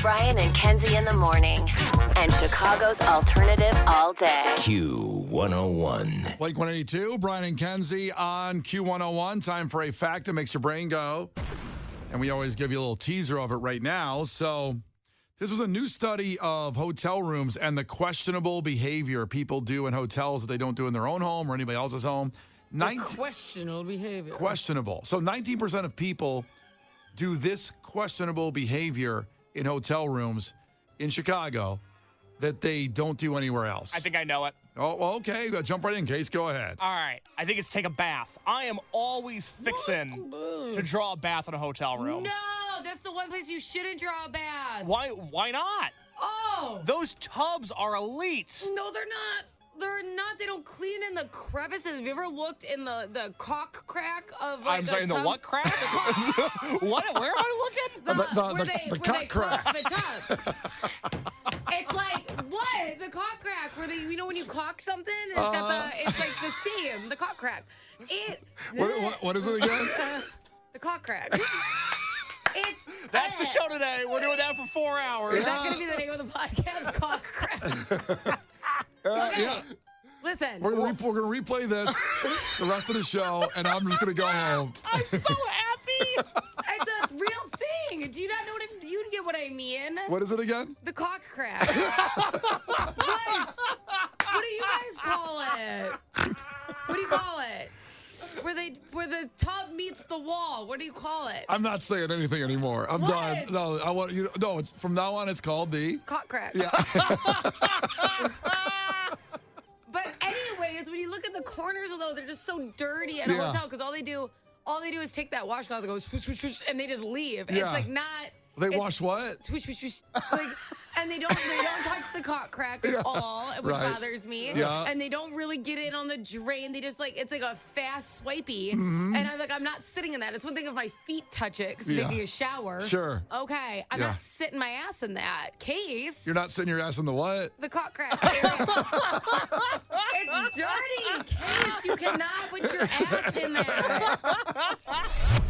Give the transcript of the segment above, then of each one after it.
Brian and Kenzie in the morning. And Chicago's alternative all day. Q101. Blake 182, Brian and Kenzie on Q101. Time for a fact that makes your brain go. And we always give you a little teaser of it right now. So this was a new study of hotel rooms and the questionable behavior people do in hotels that they don't do in their own home or anybody else's home. Questionable behavior. Questionable. So 19% of people do this questionable behavior in hotel rooms in Chicago that they don't do anywhere else. I think I know it. Oh, well, okay. Jump right in, Case. Go ahead. All right. I think it's take a bath. I am always fixing to draw a bath in a hotel room. No, that's the one place you shouldn't draw a bath. Why not? Oh. Those tubs are elite. No, they're not. They're not. They don't clean in the crevices. Have you ever looked in the cock crack of like I'm sorry, in the what crack? What? Where am I looking? The cock crack. The tub. It's like, what? The cock crack. Where they, you know when you cock something? It's got it's like the same. The cock crack. What is it again? The cock crack. That's the show today. We're doing that for 4 hours. Is that going to be the name of the podcast? Cock crack. Okay. Yeah. Listen. We're going to replay this the rest of the show, and I'm just going to go home. I'm so happy. It's a real thing. Do you not know you get what I mean? What is it again? The cock crack. What? What do you guys call it? What do you call it? Where the tub meets the wall. What do you call it? I'm not saying anything anymore. I'm done. No, I want you. No, it's from now on. It's called the cock crack. Yeah. But anyways, when you look at the corners, although they're just so dirty at a hotel, because all they do is take that washcloth that goes swoosh, swoosh, swoosh, and they just leave. Yeah. It's like not. They wash what? Swoosh, swoosh, swoosh. Like, and they don't touch the cock crack at all, which bothers me. Yeah. And they don't really get in on the drain. They just it's like a fast swipey. And I'm not sitting in that. It's one thing if my feet touch it because I'm taking a shower. Sure. Okay. I'm not sitting my ass in that. Case. You're not sitting your ass in the what? The cock crack area. It's dirty. Case. You cannot put your ass in there.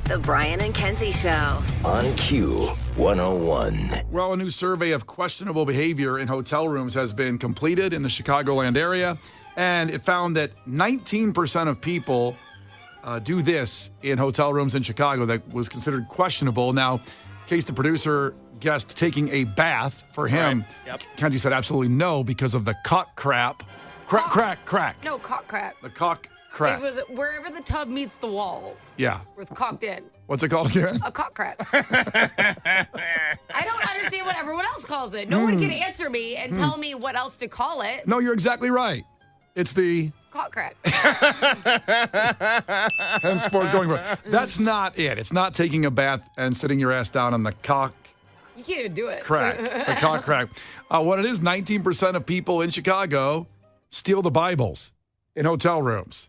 The Brian and Kenzie Show. On Q101. Well, a new survey of questionable behavior in hotel rooms has been completed in the Chicagoland area, and it found that 19% of people do this in hotel rooms in Chicago that was considered questionable. Now, Case, the producer, guessed taking a bath for him. Right. Yep. Kenzie said absolutely no because of the cock crap. Crack. No, cock crack. The cock crack. Wherever the tub meets the wall. Yeah. Where it's cocked in. What's it called again? A cock crack. I don't understand what everyone else calls it. No one can answer me and tell me what else to call it. No, you're exactly right. It's the cock crack. henceforth going for it. That's not it. It's not taking a bath and sitting your ass down on the cock You can't even do it. crack. The cock crack. What it is, 19% of people in Chicago steal the Bibles in hotel rooms.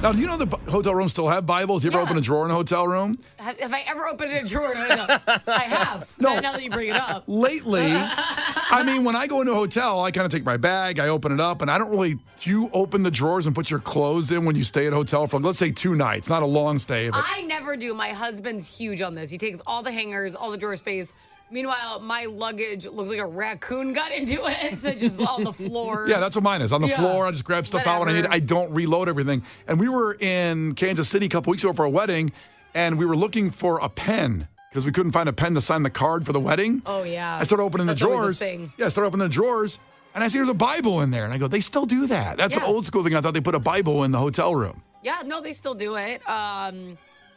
Now, do you know the hotel rooms still have Bibles? You ever open a drawer in a hotel room? Have I ever opened a drawer? I have. No. Now that you bring it up. Lately, I mean, when I go into a hotel, I kind of take my bag, I open it up, and I don't really, do you open the drawers and put your clothes in when you stay at a hotel for, let's say, 2 nights? Not a long stay, but I never do. My husband's huge on this. He takes all the hangers, all the drawer space. Meanwhile, my luggage looks like a raccoon got into it. So just on the floor. Yeah, that's what mine is. On the floor, I just grab stuff out when I need it. I don't reload everything. And we were in Kansas City a couple weeks ago for a wedding, and we were looking for a pen because we couldn't find a pen to sign the card for the wedding. Oh, yeah. I started opening That's the drawers. always a thing. Yeah, I started opening the drawers, and I see there's a Bible in there. And I go, they still do that. That's an old school thing. I thought they put a Bible in the hotel room. Yeah, no, they still do it.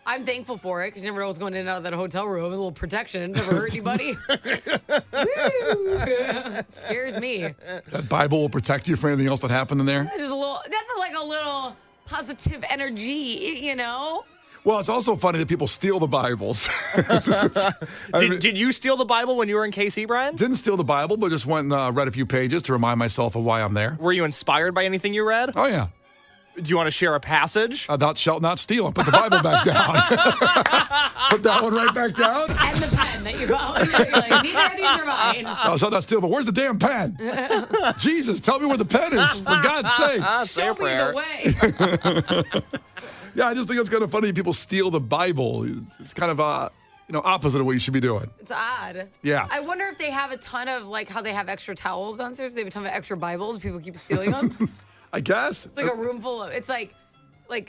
I'm thankful for it because you never know what's going in and out of that hotel room. A little protection. Never hurt anybody. It scares me. That Bible will protect you from anything else that happened in there? Just that's like a little positive energy, you know? Well, it's also funny that people steal the Bibles. Did you steal the Bible when you were in KC, Brian? Didn't steal the Bible, but just went and read a few pages to remind myself of why I'm there. Were you inspired by anything you read? Oh, yeah. Do you want to share a passage? Thou shalt not steal. And put the Bible back down. Put that one right back down. And the pen that you got. You're like, neither of these are mine. Thou shalt not steal, but where's the damn pen? Jesus, tell me where the pen is, for God's sake. Show me the way. Yeah, I just think it's kind of funny people steal the Bible. It's kind of, opposite of what you should be doing. It's odd. Yeah. I wonder if they have a ton of, like, how they have extra towels downstairs. They have a ton of extra Bibles. People keep stealing them. I guess. It's like a room full of, it's like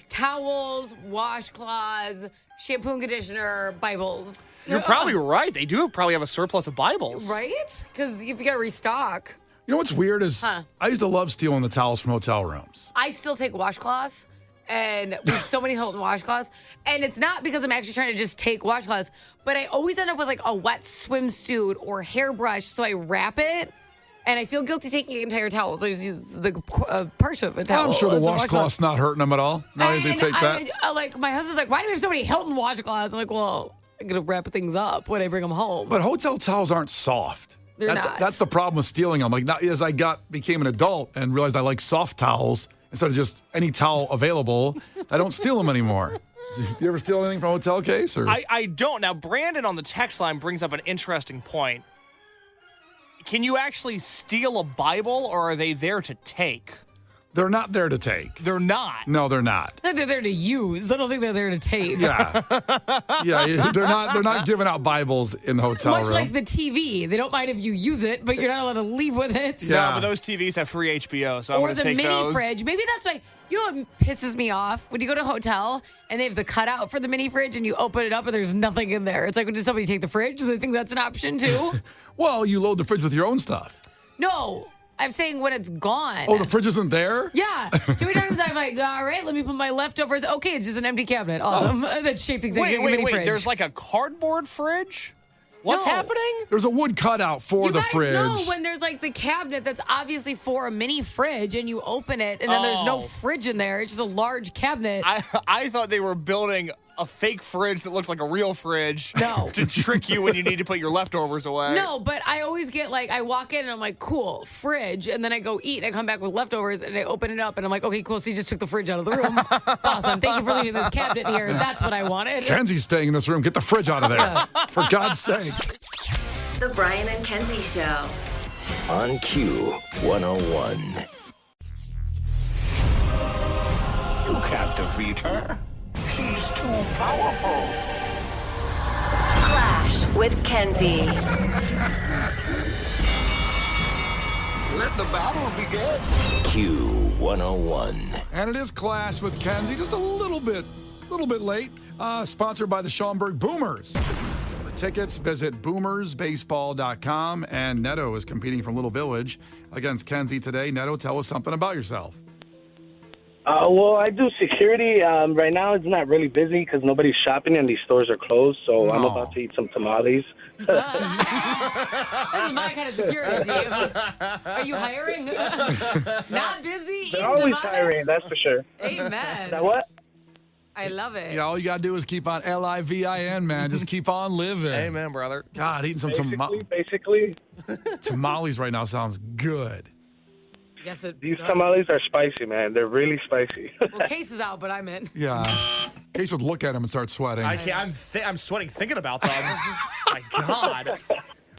towels, washcloths, shampoo and conditioner, Bibles. You're probably right. They do probably have a surplus of Bibles. Right? Because you got to restock. You know what's weird is I used to love stealing the towels from hotel rooms. I still take washcloths, and we have so many Hilton washcloths. And it's not because I'm actually trying to just take washcloths, but I always end up with like a wet swimsuit or hairbrush, so I wrap it. And I feel guilty taking an entire towel, so I just use the part of a towel. I'm sure the washcloth's not hurting them at all. Now they take that. Like, my husband's like, why do we have so many Hilton washcloths? I'm like, well, I'm going to wrap things up when I bring them home. But hotel towels aren't soft. They're not. That's the problem with stealing them. Like, as I became an adult and realized I like soft towels instead of just any towel available, I don't steal them anymore. Do you ever steal anything from a hotel case? Or? I don't. Now, Brandon on the text line brings up an interesting point. Can you actually steal a Bible, or are they there to take? They're not there to take. They're not. No, they're not. I think they're there to use. I don't think they're there to take. Yeah. Yeah, they're not giving out Bibles in the hotel Much room. like the TV. They don't mind if you use it, but you're not allowed to leave with it. Yeah. No, but those TVs have free HBO, so I'm Or going to the take mini those. fridge. Maybe that's why. You know what pisses me off? When you go to a hotel and they have the cutout for the mini fridge and you open it up and there's nothing in there. It's like, did somebody take the fridge? Do they think that's an option too? Well, you load the fridge with your own stuff. No. I'm saying when it's gone. Oh, the fridge isn't there? Yeah. Too many times I'm like, all right, let me put my leftovers. Okay, it's just an empty cabinet. Awesome. That's shaped exactly like a mini Wait. fridge. There's like a cardboard fridge? What's No. happening? There's a wood cutout for you the guys fridge. know when there's like the cabinet that's obviously for a mini fridge and you open it and then there's no Oh. fridge in there. It's just a large cabinet. I thought they were building a fake fridge that looked like a real fridge. No. To trick you when you need to put your leftovers away. No, but I always get like, I walk in and I'm like, cool, fridge. And then I go eat and I come back with leftovers and I open it up and I'm like, okay, cool. So you just took the fridge out of the room. It's awesome. Thank you for leaving this cabinet here. That's what I wanted. Kenzie's staying in this room. Get the fridge out of there. For God's sake. The Brian and Kenzie Show. On Q101. You can't defeat her. She's too powerful. Clash with Kenzie. Let the battle begin. Q101. And it is Clash with Kenzie. Just a little bit late. Sponsored by the Schaumburg Boomers. For tickets, visit boomersbaseball.com. And Neto is competing from Little Village against Kenzie today. Neto, tell us something about yourself. Well, I do security. Right now, it's not really busy because nobody's shopping and these stores are closed. So I'm about to eat some tamales. This is my kind of security team. Are you hiring? Not busy? They're eating always tamales? hiring, that's for sure. Amen. Now what? I love it. Yeah, all you got to do is keep on LIVIN, man. Just keep on living. Amen, brother. God, eating some Basically, tamales right now sounds good. Yes, it these does. tamales are spicy, man. They're really spicy. Well, Case is out, but I'm in. Yeah. Case would look at him and start sweating. I can't. I'm sweating thinking about them. My God.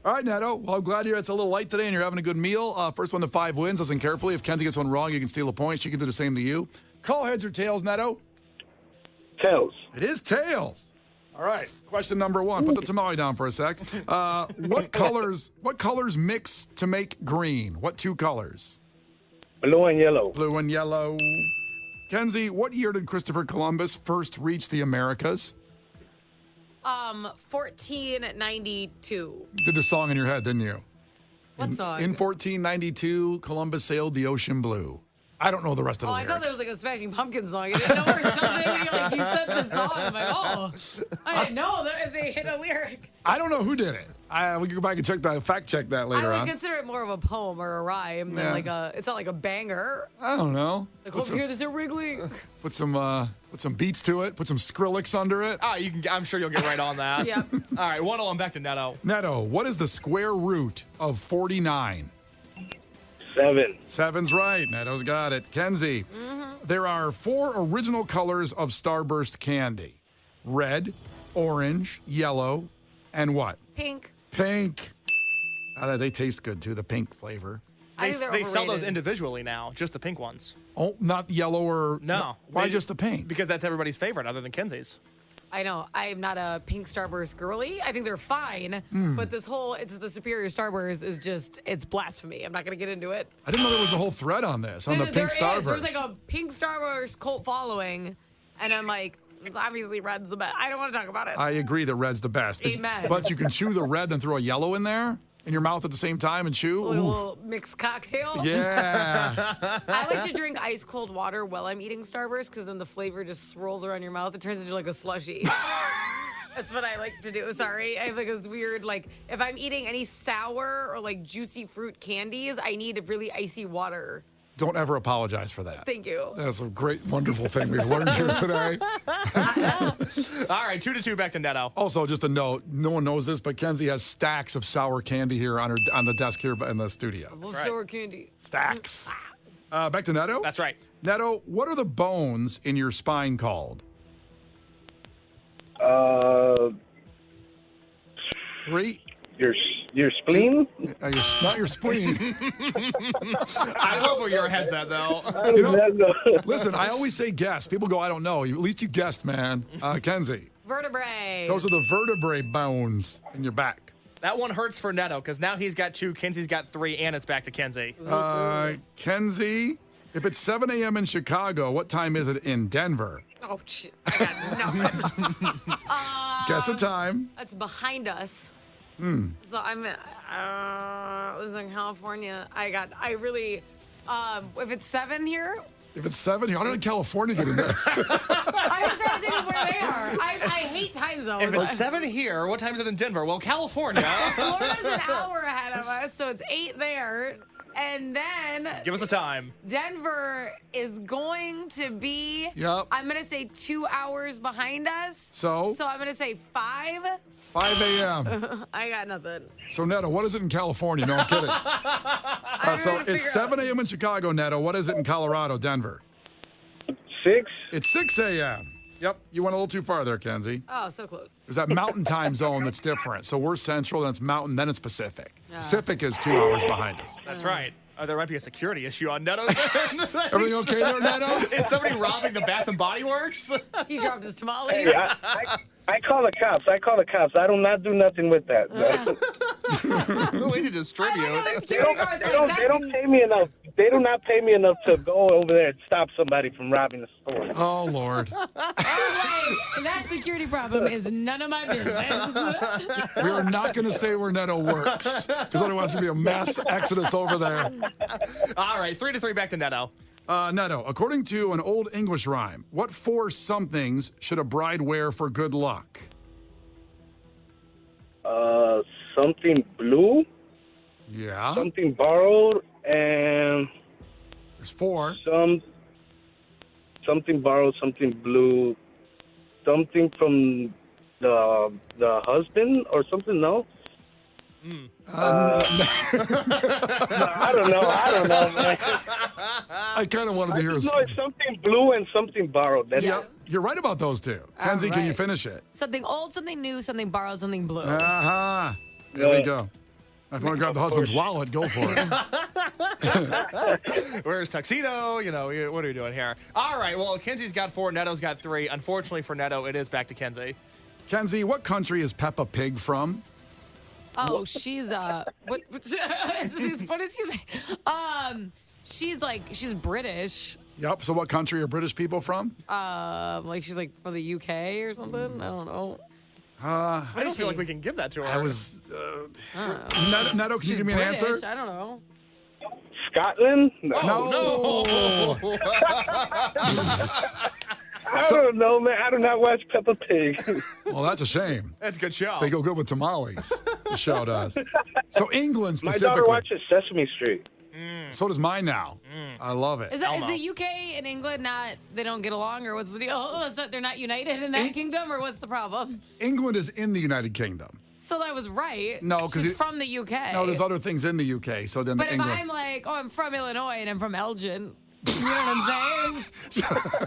All right, Neto. Well, I'm glad it's a little light today and you're having a good meal. First one to 5 wins. Listen carefully. If Kenzie gets one wrong, you can steal a point. She can do the same to you. Call heads or tails, Neto? Tails. It is tails. All right. Question number 1. Put the tamale down for a sec. What colors mix to make green? What 2 colors? Blue and yellow. Blue and yellow. Kenzie, what year did Christopher Columbus first reach the Americas? 1492. Did the song in your head, didn't you? What song? In 1492, Columbus sailed the ocean blue. I don't know the rest of the I lyrics. thought that was like a Smashing Pumpkins song. I didn't know or something. When you said the song. I'm like, oh, I didn't know that they hit a lyric. I don't know who did it. We can go back and fact check that later I would on. consider it more of a poem or a rhyme than Yeah. it's not like a banger. I don't know. Like, over here, this is Wrigley. Put some beats to it. Put some Skrillex under it. You can. I'm sure you'll get right on that. Yeah. All right, 1-0. Back to Neto. Neto, what is the square root of 49? 7. 7's right. Neto's got it. Kenzie, there are 4 original colors of Starburst candy. Red, orange, yellow, and what? Pink. Pink. They taste good, too, the pink flavor. I think they're They sell those overrated. individually now, just the pink ones. Oh, not yellow or... No. Why They- just the pink? Because that's everybody's favorite, other than Kenzie's. I know. I am not a pink Starburst girly. I think they're fine, but this whole it's the superior Starburst is just it's blasphemy. I'm not gonna get into it. I didn't know there was a whole thread on this on the pink Starburst. There's like a pink Starburst cult following, and I'm like, it's obviously red's the best. I don't want to talk about it. I agree that red's the best. Amen. But you can chew the red, then throw a yellow in there in your mouth at the same time and chew. A little mixed cocktail. Yeah. I like to drink ice cold water while I'm eating Starburst because then the flavor just swirls around your mouth. It turns into like a slushy. That's what I like to do. Sorry. I have like this weird, like, if I'm eating any sour or like juicy fruit candies, I need really icy water. Don't ever apologize for that. Thank you. That's a great, wonderful thing we've learned here today. All right, 2-2 back to Neto. Also, just a note, no one knows this, but Kenzie has stacks of sour candy here on the desk here in the studio. Love sour candy. Stacks. Back to Neto. That's right. Neto, what are the bones in your spine called? 3. Your spleen? Not your spleen. I love where your head's at, though. You know, listen, I always say guess. People go, I don't know. At least you guessed, man. Kenzie. Vertebrae. Those are the vertebrae bones in your back. That one hurts for Neto because now he's got 2, Kenzie's got 3, and it's back to Kenzie. Kenzie, if it's 7 a.m. in Chicago, what time is it in Denver? Oh, shit. I got nothing. Guess a time. That's behind us. So I'm in California. If it's 7 here. If it's 7, how did California get in this? I was trying to think of where they are. I hate time zones. If it's 7 here, what time is it in Denver? Well, California. Florida's an hour ahead of us, so it's 8 there. And then Give us a time. Denver is going to be, Yep. I'm going to say 2 hours behind us. So I'm going to say 5. 5 a.m. I got nothing. So, Neto, what is it in California? No, I'm kidding. So it's 7 a.m. in Chicago, Neto. What is it in Colorado, Denver? 6? It's 6 a.m. Yep, you went a little too far there, Kenzie. Oh, so close. There's that mountain time zone that's different. So we're central, then it's mountain, then it's Pacific. Pacific is 2 hours behind us. That's right. There might be a security issue on Neto's end. Everything okay there, Neto? Is somebody robbing the Bath and Body Works? He dropped his tamales. Hey, I call the cops. I do not do nothing with that. Way to distribute. I like how the security guard's They like, don't pay me enough. They do not pay me enough to go over there and stop somebody from robbing the store. Oh, Lord. that security problem is none of my business. We are not going to say where Neto works, because otherwise there'll be a mass exodus over there. All right, 3-3 back to Neto. Neto, according to an old English rhyme, what 4 somethings should a bride wear for good luck? Something blue, Yeah. something borrowed, and There's 4. something borrowed, something blue, something from the husband or something. No. I don't know, man. I kind of wanted to hear No, it's something blue and something borrowed. That's Yep, you're right about those 2. Kenzie, can you right. finish it? Something old, something new, something borrowed, something blue. Uh-huh. There we go. If you want to grab the husband's wallet, go for it. Where's tuxedo? You know, what are we doing here? All right, well, Kenzie's got 4, Neto's got 3. Unfortunately for Neto, it is back to Kenzie. Kenzie, what country is Peppa Pig from? Oh, she's what is he saying? She's British. Yep, so what country are British people from? Like she's like from the UK or something. I don't know. I don't feel like we can give that to her. I was... Neto, can you give me an British, answer? I don't know. Scotland? No. I don't know, man. I do not watch Peppa Pig. Well, that's a shame. That's a good show. They go good with tamales. The show does. So England My specifically. daughter watches Sesame Street. So does mine now. I love it. Is the UK and England not? They don't get along, or what's the deal? Is that they're not united in that kingdom, or what's the problem? England is in the United Kingdom. So that was right. No, 'cause she's from the UK. No, there's other things in the UK. So then But if England. I'm like, I'm from Illinois and I'm from Elgin, you know what I'm saying?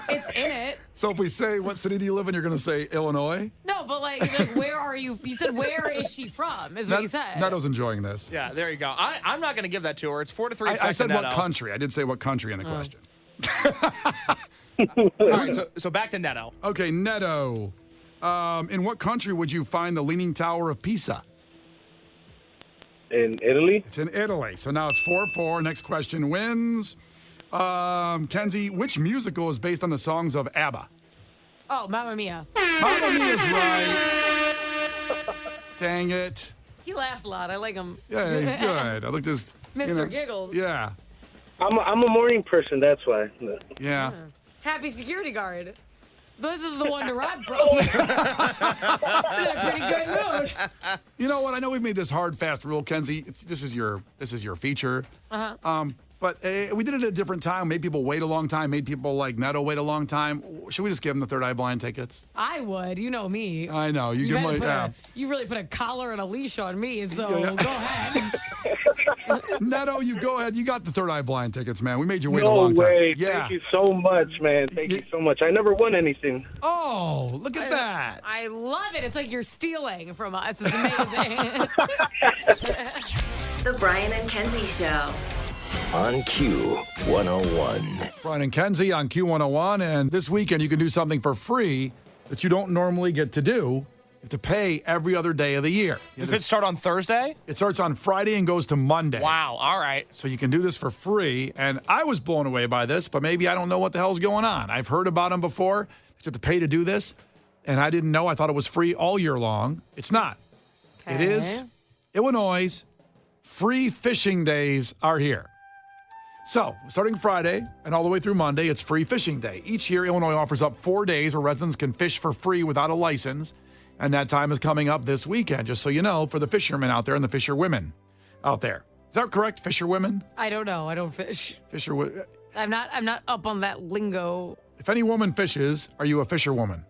It's in it. So if we say, what city do you live in, you're going to say Illinois? No, but like, where are you? You said, where is she from? Is what you said. Neto's enjoying this. Yeah, there you go. I'm not going to give that to her. It's 4-3. I said what country. I did say what country in the question. All right, so back to Neto. Okay, Neto. In what country would you find the Leaning Tower of Pisa? In Italy? It's in Italy. So now it's 4-4. Next question wins. Kenzie, which musical is based on the songs of ABBA? Oh, Mamma Mia. Mamma Mia's right. Dang it. He laughs a lot. I like him. Yeah, he's good. I look this. Mr. Giggles. Yeah. I'm a morning person, that's why. Yeah. Happy security guard. This is the one to rob from. He's in a pretty good mood. You know what? I know we've made this hard, fast rule, Kenzie. This is your feature. But we did it at a different time. Made people wait a long time. Made people like Neto wait a long time. Should we just give them the Third Eye Blind tickets? I would. You know me. I know. You give them You really put a collar and a leash on me, so go ahead. Neto, you go ahead. You got the Third Eye Blind tickets, man. We made you wait a No long time. way. Yeah. Thank you so much, man. Thank you so much. I never won anything. Oh, look at that. I love it. It's like you're stealing from us. It's amazing. The Brian and Kenzie Show. On Q101. Brian and Kenzie on Q101. And this weekend, you can do something for free that you don't normally get to do. You have to pay every other day of the year. Does it start on Thursday? It starts on Friday and goes to Monday. Wow. All right. So you can do this for free. And I was blown away by this, but maybe I don't know what the hell's going on. I've heard about them before. You have to pay to do this. And I didn't know. I thought it was free all year long. It's not. It is Illinois' free fishing days are here. So, starting Friday and all the way through Monday, it's free fishing day. Each year, Illinois offers up 4 days where residents can fish for free without a license. And that time is coming up this weekend, just so you know, for the fishermen out there and the fisherwomen out there. Is that correct, fisherwomen? I don't know. I don't fish. Fisherwomen. I'm not up on that lingo. If any woman fishes, are you a fisherwoman?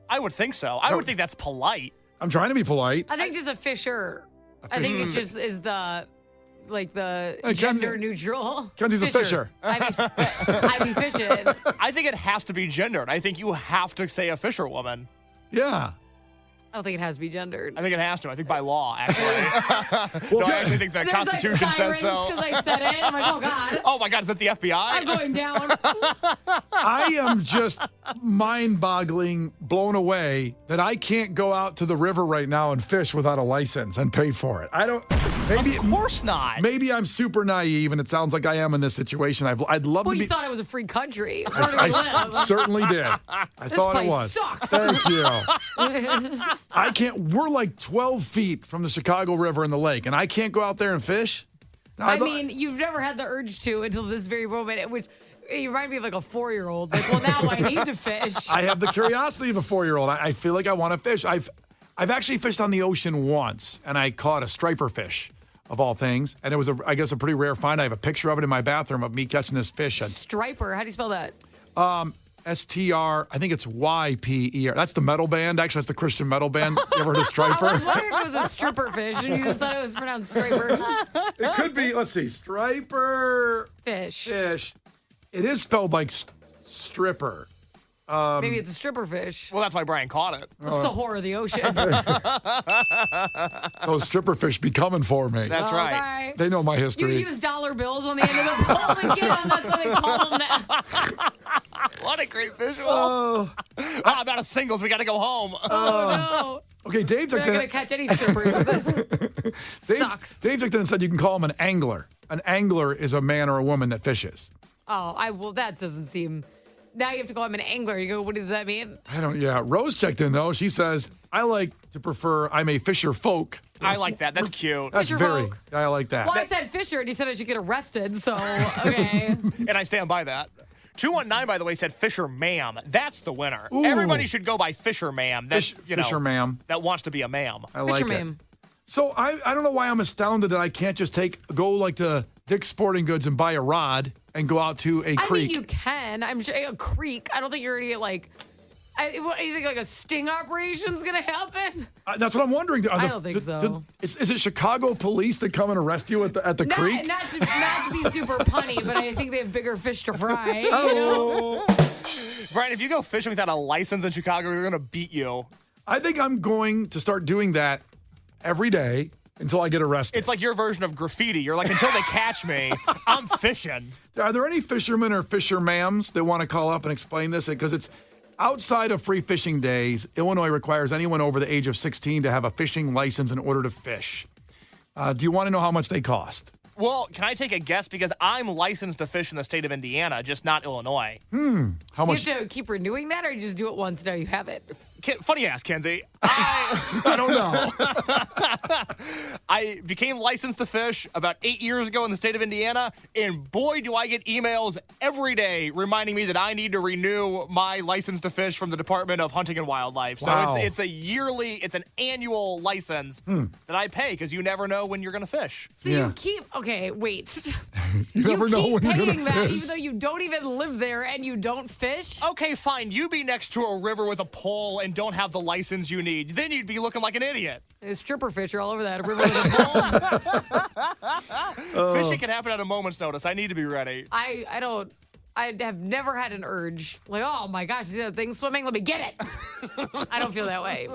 I would think so. I would think that's polite. I'm trying to be polite. I think just a fisher. I think it just is the Hey, gender neutral. Kenzie's a fisher. I be fishing. I think it has to be gendered. I think you have to say a fisherwoman. Yeah. I don't think it has to be gendered. I think it has to. I think by law, actually. No, I actually think the Constitution says so. Because I said it. I'm like, oh, God. Oh, my God. Is that the FBI? I'm going down. I am just mind-boggling, blown away that I can't go out to the river right now and fish without a license and pay for it. I don't. Maybe, of course not. Maybe I'm super naive, and it sounds like I am in this situation. I'd love to be. Well, you thought it was a free country. I certainly did. I thought it was. Sucks. Thank you. I can't. We're like 12 feet from the Chicago River and the lake, and I can't go out there and fish. Now, I mean, you've never had the urge to until this very moment, which you remind me of like a 4-year-old. Like, well, now I need to fish. I have the curiosity of a 4-year-old. I feel like I want to fish. I've actually fished on the ocean once, and I caught a striper fish, of all things. And it was, I guess, a pretty rare find. I have a picture of it in my bathroom of me catching this fish. Striper. How do you spell that? STR, I think it's YPER. That's the metal band. Actually, that's the Christian metal band. You ever heard of Striper? I was wondering if it was a stripper fish, and you just thought it was pronounced striper. It could be. Let's see. Striper. Fish. It is spelled like stripper. Maybe it's a stripper fish. Well, that's why Brian caught it. It's the horror of the ocean. Those stripper fish be coming for me. That's right. Okay. They know my You history. use dollar bills on the end of the pole to get them. That's why they call them that. What a great visual. I'm out of singles. We got to go home. Oh, no. Okay, Dave We're took not going to catch any strippers with this. Sucks. Dave took that and said you can call him an angler. An angler is a man or a woman that fishes. Well, that doesn't seem... Now you have to call him an angler. You go, what does that mean? Yeah. Rose checked in, though. She says, I like to prefer I'm a fisher folk. I like that. That's cute. That's Fisher very, folk. I like that. Well, I said Fisher, and he said I should get arrested, so, okay. And I stand by that. 219, by the way, said Fisher Ma'am. That's the winner. Ooh. Everybody should go by Fisher Ma'am. That, Fisher Ma'am. That wants to be a ma'am. I like Fisher it. ma'am. So I don't know why I'm astounded that I can't just go like to Dick's Sporting Goods and buy a rod and go out to a creek. I mean, you can. I'm sure a creek. I don't think you're going to get like... what, you think like a sting operation's going to happen? That's what I'm wondering. I don't think so. Is it Chicago police that come and arrest you at the creek? Not to be super punny, but I think they have bigger fish to fry. Oh. Brian, if you go fishing without a license in Chicago, they're going to beat you. I think I'm going to start doing that every day until I get arrested. It's like your version of graffiti. You're like, until they catch me, I'm fishing. Are there any fishermen or fishermams that want to call up and explain this? Because Outside of free fishing days, Illinois requires anyone over the age of 16 to have a fishing license in order to fish. Do you want to know how much they cost? Well, can I take a guess? Because I'm licensed to fish in the state of Indiana, just not Illinois. How much? You have to keep renewing that, or you just do it once, now you have it? Funny ass, Kenzie. I don't know. I became licensed to fish about 8 years ago in the state of Indiana, and boy, do I get emails every day reminding me that I need to renew my license to fish from the Department of Hunting and Wildlife. So Wow. it's an annual license that I pay because you never know when you're going to fish. So Yeah. you keep, okay, wait. You never know keep when you're paying going to that fish. even though you don't even live there and you don't fish? Okay, fine. You be next to a river with a pole and don't have the license you need. Then you'd be looking like an idiot. There's stripper fish are all over that river with a pole. Fishing can happen at a moment's notice. I need to be ready. I have never had an urge. Like, oh my gosh, see that thing swimming? Let me get it. I don't feel that way.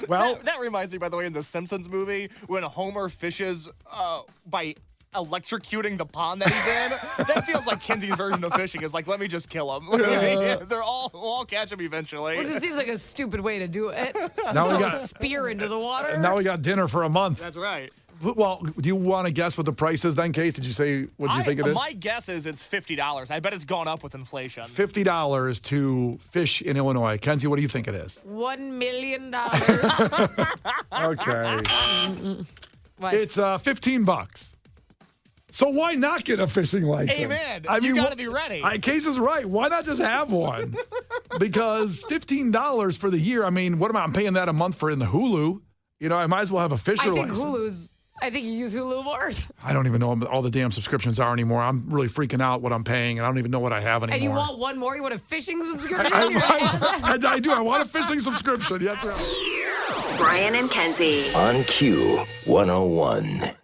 Well, That reminds me, by the way, in the Simpsons movie, when Homer fishes by electrocuting the pond that he's in, that feels like Kenzie's version of fishing. Is like, let me just kill him. We'll all catch him eventually. It just seems like a stupid way to do it. now we Throw a got spear into the water. now we got dinner for a month. That's right. Well, do you want to guess what the price is then, Case? Did you say what do you think it is? My guess is it's $50. I bet it's gone up with inflation. $50 to fish in Illinois. Kenzie, what do you think it is? $1 million. Okay. What? It's $15. So why not get a fishing license? Amen. You gotta be ready. Case is right. Why not just have one? Because $15 for the year. I mean, what am I'm paying that a month for in the Hulu? You know, I might as well have a fisher I think license. I think you use Hulu more. I don't even know what all the damn subscriptions are anymore. I'm really freaking out what I'm paying, and I don't even know what I have anymore. And you want one more? You want a fishing subscription? I do. I want a fishing subscription. Yes, right. Brian and Kenzie. On Q101.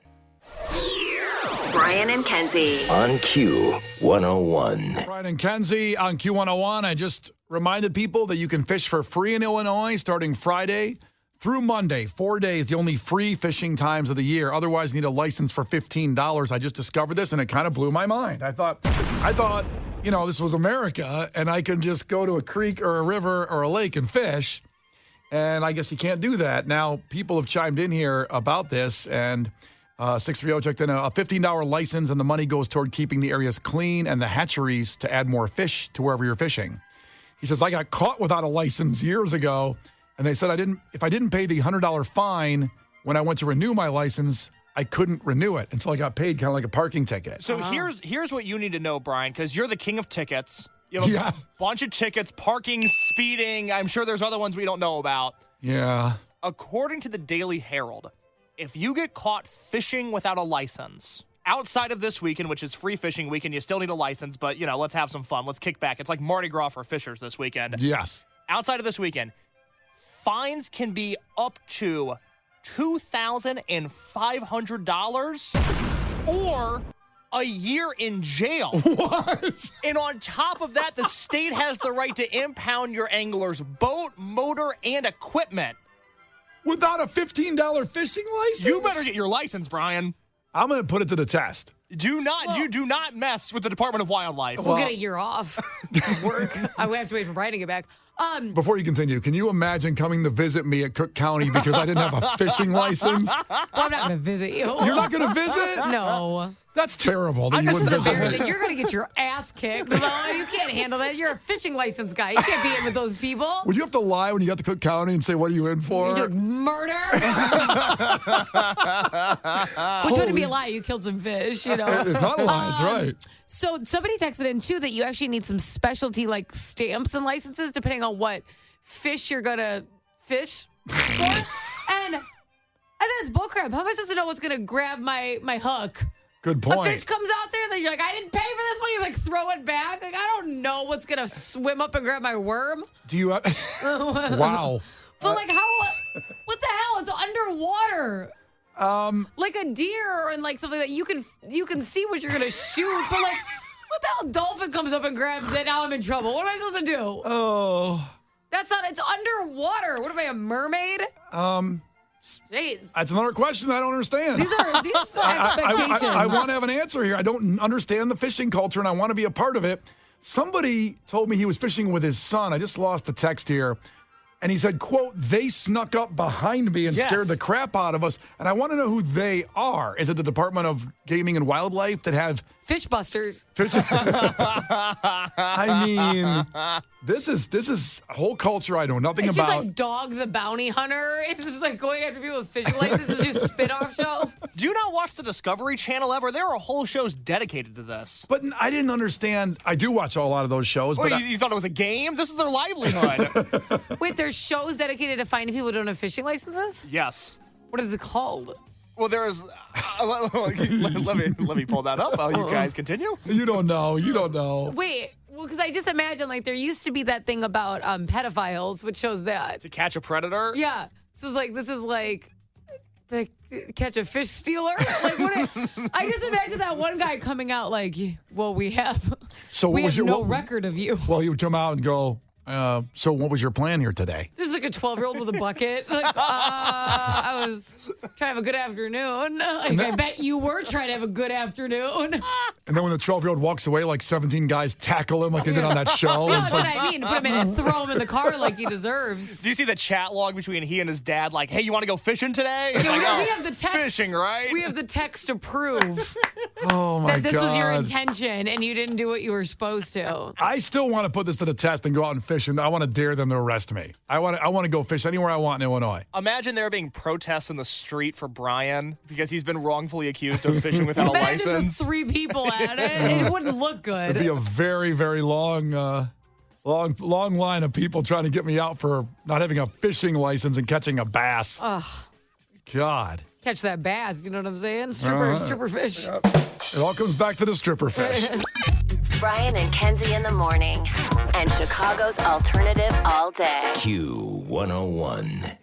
Brian and Kenzie. On Q101. Brian and Kenzie on Q101. I just reminded people that you can fish for free in Illinois starting Friday through Monday. 4 days, the only free fishing times of the year. Otherwise, you need a license for $15. I just discovered this, and it kind of blew my mind. I thought, you know, this was America, and I can just go to a creek or a river or a lake and fish. And I guess you can't do that. Now, people have chimed in here about this, and 630 checked in a $15 license, and the money goes toward keeping the areas clean and the hatcheries to add more fish to wherever you're fishing. He says, I got caught without a license years ago, and they said if I didn't pay the $100 fine when I went to renew my license, I couldn't renew it until I got paid, kind of like a parking ticket. So here's what you need to know, Brian, because you're the king of tickets. You have a bunch of tickets, parking, speeding. I'm sure there's other ones we don't know about. Yeah. According to the Daily Herald, if you get caught fishing without a license, outside of this weekend, which is free fishing weekend, you still need a license, but, you know, let's have some fun. Let's kick back. It's like Mardi Gras for fishers this weekend. Yes. Outside of this weekend, fines can be up to $2,500 or a year in jail. What? And on top of that, the state has the right to impound your angler's boat, motor, and equipment. Without a $15 fishing license? You better get your license, Brian. I'm going to put it to the test. You do not mess with the Department of Wildlife. We'll get a year off work. I would have to wait for Brian to get back. Before you continue, can you imagine coming to visit me at Cook County because I didn't have a fishing license? Well, I'm not going to visit you. You're not going to visit? No. That's terrible. That you This is wouldn't visit me. embarrassing. You're going to get your ass kicked. No, you can't handle that. You're a fishing license guy. You can't be in with those people. Would you have to lie when you got to Cook County and say, what are you in for? You're like, murder. Which wouldn't be a lie. You killed some fish, you know. It's not a lie. It's right. So somebody texted in, too, that you actually need some specialty, like, stamps and licenses depending on what fish you're going to fish for. And I think it's bullcrap. How am I supposed to know what's going to grab my hook? Good A point. fish comes out there that you're like, I didn't pay for this one. You like throw it back. Like, I don't know what's going to swim up and grab my worm. Do you? Wow. But like, what the hell? It's underwater. Like a deer and like something that you can see what you're gonna shoot, but like, what the hell? Dolphin comes up and grabs it. Now I'm in trouble. What am I supposed to do? Oh. That's not. It's underwater. What am I, a mermaid? Jeez. That's another question I don't understand. These expectations. I want to have an answer here. I don't understand the fishing culture, and I want to be a part of it. Somebody told me he was fishing with his son. I just lost the text here. And he said, quote, they snuck up behind me and scared the crap out of us. And I want to know who they are. Is it the Department of Gaming and Wildlife that have Fish busters. fish? I mean, this is a whole culture I know nothing It's about. just like Dog the Bounty Hunter. It's just like going after people with fishing licenses. It's just a spit-off show. Do you not watch the Discovery Channel ever? There are whole shows dedicated to this. But I didn't understand. I do watch a lot of those shows. Well, but you thought it was a game? This is their livelihood. Wait, there's shows dedicated to finding people who don't have fishing licenses? Yes. What is it called? Well, there's. Let me pull that up while you guys continue. you don't know. You don't know. Wait, well, because I just imagine like there used to be that thing about pedophiles, which shows that. To Catch a Predator? Yeah. So it's like, this is like to catch a fish stealer. Like, I just imagine that one guy coming out like, well, we have no record of you. Well, he would come out and go, so what was your plan here today? There's like a 12-year-old with a bucket. Like, I was trying to have a good afternoon. Like, I bet you were trying to have a good afternoon. And then when the 12-year-old walks away, like 17 guys tackle him like they did on that show. That's It's what like, I mean. Put him in and throw him in the car like he deserves. Do you see the chat log between he and his dad? Like, hey, you want to go fishing today? It's like, we have the text. Fishing, right? We have the text to prove oh my that this God. was your intention and you didn't do what you were supposed to. I still want to put this to the test and go out and fish, and I want to dare them to arrest me. I want to go fish anywhere I want in Illinois. Imagine there being protests in the street for Brian because he's been wrongfully accused of fishing without a Imagine license. the 3 people at it. It wouldn't look good. It'd be a very, very long line of people trying to get me out for not having a fishing license and catching a bass. Ugh. God. Catch that bass, you know what I'm saying? Stripper fish. It all comes back to the stripper fish. Brian and Kenzie in the morning. And Chicago's alternative all day. Q101.